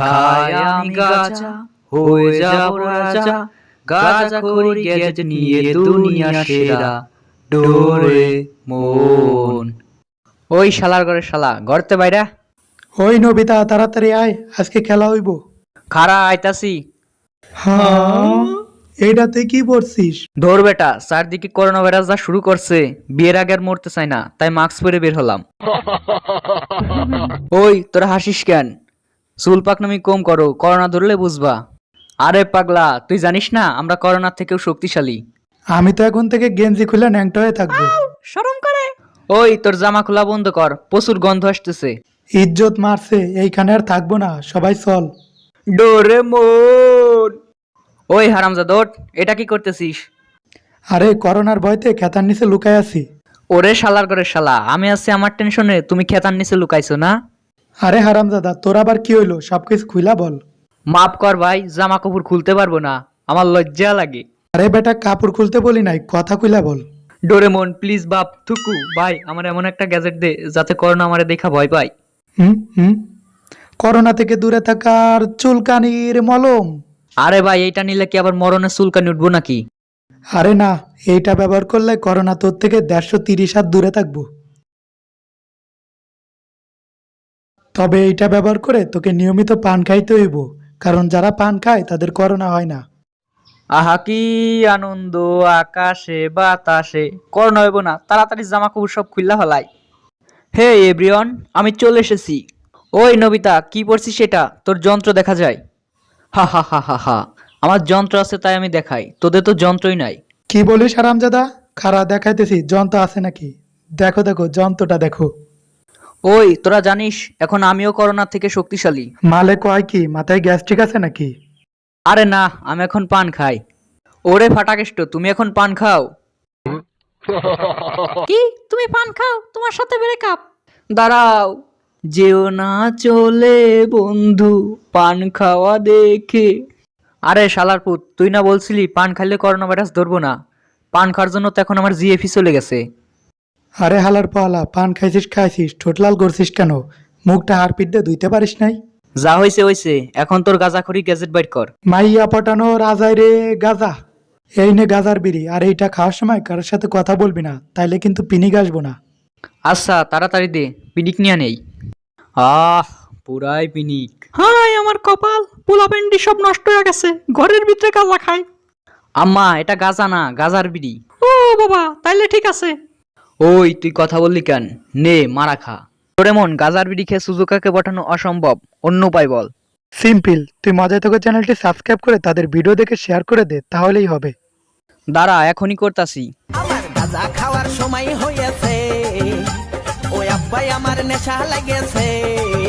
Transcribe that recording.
খাই আমি গাঁজা, হয়ে যাব রাজা, গাঁজাখড়ি গ্যাজেট নিয়ে দুনিয়া সেরা, ডোরেমন। ওই শালার ঘরে শালা, ঘরতে বাইরা। ওই নবিতা তাড়াতাড়ি আয়, আজকে খেলা হইব। খারা আইতাছি। হ্যাঁ, এইটাতে কি পড়ছিস? ধর বেটা, চারদিকে করোনা ভাইরাস যা শুরু করছে, বিয়ের আগে আর মরতে চাই না, তাই মাস্ক পরে বের হলাম। ওই তোরা হাসিস কেন? চুল পাকনামি কম করো, করোনা ধরলে বুঝবা। আরে পাগলা, তুই জানিস না আমরা করোনার থেকেও শক্তিশালী। আমি তো এখন থেকে গেঞ্জি খুলে ন্যাংটা হয়ে থাকবো। শরম করে। ওই তোর জামা খোলা বন্ধ কর, প্রচুর গন্ধ আসতেছে। ইজ্জত মারছে, এইখানে আর থাকবো না, সবাই চল। ডোরেমন। ওই হারামজাদা ওঠ, এটা কি করতেছিস? আরে করোনার ভয়তে খেতার নিচে লুকায় আছি। ওরে শালার করে শালা, আমি আছি আমার টেনশনে, তুমি খেতার নিচে লুকাইছো না? আরে হারামজাদা, তোর আবার কি হইলো? সবকিছু খুইলা বল। মাফ কর ভাই, জামা কাপড় খুলতে পারবো না, আমার লজ্জা লাগে। আরে বেটা, কাপড় খুলতে বলি নাই, কথা খুইলা বল। ডোরেমন প্লিজ বাপ থুকু ভাই, আমার এমন একটা গ্যাজেট দে যাতে করোনা আমারে দেখা ভয় পায়। হুম হুম করোনা থেকে দূরে থাকার চুলকানির মলম। আরে ভাই, এইটা নিলে কি আবার মরণের চুলকানি উঠবো নাকি? আরে না, এইটা ব্যবহার করলে করোনা তোর থেকে 130 হাত দূরে থাকবো। তবে এইটা ব্যবহার করে তোকে নিয়মিত পান খাইতে হইব, কারণ যারা পান খায় তাদের করোনা হয় না। আহা কি আনন্দ, আকাশে বাতাসে। করোনা হইব না, তাড়াতাড়ি জামা কাপড় সব খুললা ফেলাই। হে এভরিওয়ান, আমি চলে এসেছি। ওই নবিতা, কি পড়ছিস সেটা? তোর যন্ত্র দেখা যায়। হা হা হা হা হা, আমার যন্ত্র আছে তাই আমি দেখাই, তোদের তো যন্ত্রই নাই। কি বলিস হারামজাদা? খারা দেখাইতেছি, যন্ত্র আছে নাকি? দেখো দেখো, যন্ত্রটা দেখো। ওই তোরা জানিস এখন আমিও করোনা থেকে শক্তিশালী। মালে কয় কি, মাথায় গ্যাস্ট্রিক আছে নাকি? আরে না, আমি এখন পান খাই। ওরে ফাটাকেষ্ট, তুমি এখন পান খাও? কি, তুমি পান খাও? তোমার সাথে ব্রেকআপ? দাঁড়াও, যেও না চলে বন্ধু, পান খাওয়া দেখে। আরে শালার পুত, তুই না বলছিলি পান খাইলে করোনা ভাইরাস ধরবো না? পান খাওয়ার জন্য তো এখন আমার জিএফি চলে গেছে। আরে হালার পালা, পান খাইছিস খাইছিস, ঠোঁটলাল করছিস কেন? মুখটা হারপিট দিয়ে ধুইতে পারিস নাই? যা হইছে হইছে, এখন তোর গাঁজাখড়ি গ্যাজেট বাইর কর। মাইয়া পটানো রাজাই রে গাজা। এই নে গাজার বিড়ি, আর এইটা খাওয়ার সময় কারোর সাথে কথা বলবি না, তাইলে কিন্তু পিনিক আসবো না। আচ্ছা তাড়াতাড়ি দে, পিনিক নিয়ে নেই। আহ, পুরাই পিনিক। হাই আমার কপাল, পোলা পেন্ডি সব নষ্ট হয়ে গেছে, ঘরের ভিতরে গাঁজা খাই। আম্মা, এটা গাঁজা না, গাঁজার বিড়ি। ও বাবা, তাইলে ঠিক আছে। ওই তুই কথা বললি কেন? নে মারা খা। ডোরেমন, গাঁজার বিড়ি খেয়ে সুজুকাকে পাঠানো অসম্ভব, অন্য উপায় বল। সিম্পল, তুই মজায় তোকে চ্যানেলটি সাবস্ক্রাইব করে তাদের ভিডিও দেখে শেয়ার করে দে, তাহলেই হবে। দাঁড়া, এখনই করতাছি। আমার গাঁজা খাওয়ার সময় হয়েছে, ওই আব্বাই আমার নেশা লাগেছে।